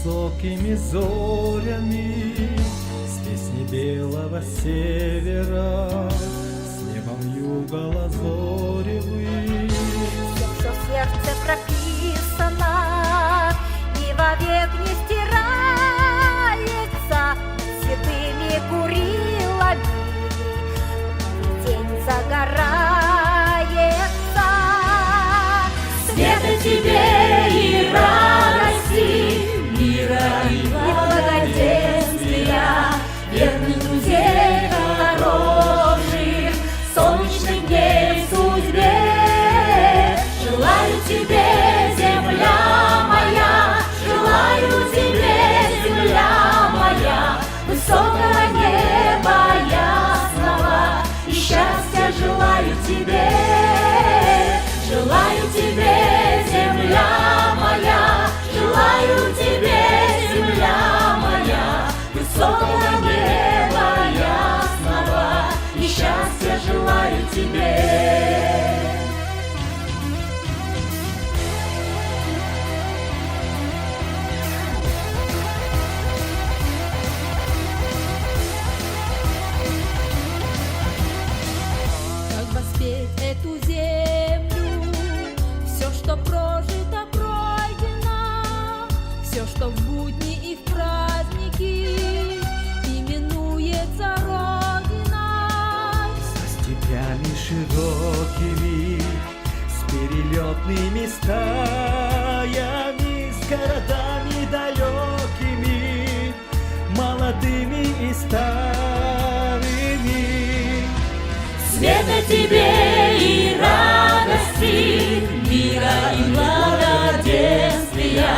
высокими зорями, с песней белого севера, с небом юга лазоревый. Все в сердце прописано и вовек не стирается седыми Курилами. День загорается. Света тебе и радости, мира и благоденствия, верных друзей хороших, солнечных дней в судьбе. Желаю тебе, земля моя, желаю тебе, земля моя, высокого неба ясного, и счастья желаю тебе. Желаю тебе, земля моя, желаю тебе, земля моя, высокого неба ясного, и счастья желаю тебе. Как воспеть эту землю, все, что прожито, пройдено, все, что в будни и в праздники именуется Родиной. Со степями широкими, с перелетными стаями, с городами далекими, молодыми и старыми. Света тебе и радости, мира и благоденствия,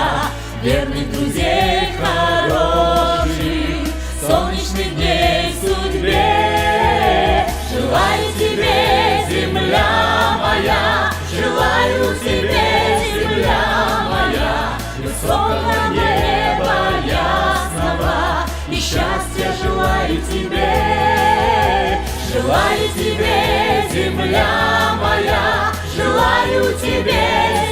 верных друзей хороших, солнечных дней в судьбе. Желаю тебе, земля моя, желаю тебе, земля моя, высокого неба ясного, и счастья желаю тебе. Желаю тебе, земля моя, желаю тебе,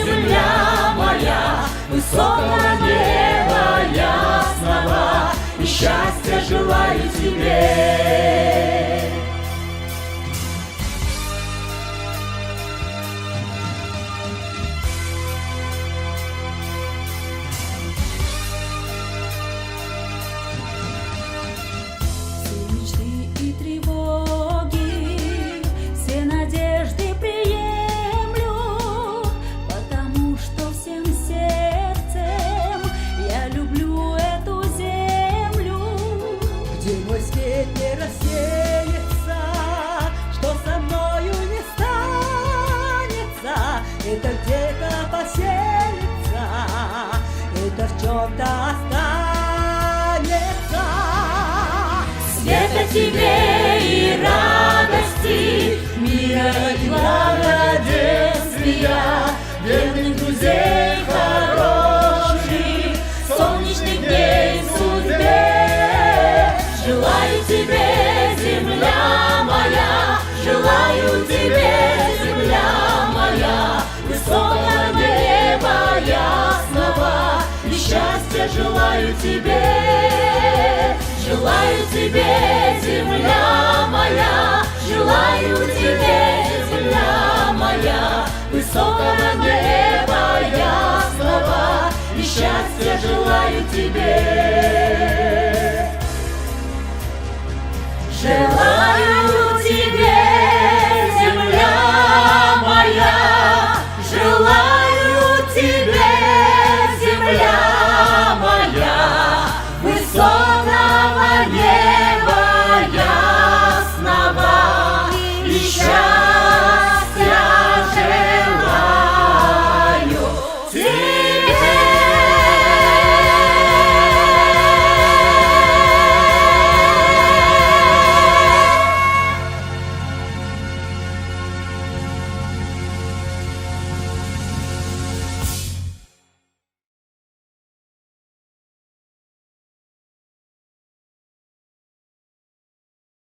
земля моя, высокого неба ясного, и счастья желаю тебе. Все мечты и тревоги, все надежды приемлю, потому что всем сердцем я люблю эту землю. Где мой свет не рассеется, что со мною не станется, это где-то поселится, это в чем-то останется. Света тебе и радости, мира и благоденствия, верных друзей хороших, солнечных дней в судьбе. Желаю тебе, земля моя, желаю тебе, земля моя, высокого неба ясного, и счастья желаю тебе. Желаю тебе, земля моя, желаю тебе, земля моя, высокого неба ясного, и счастья желаю тебе.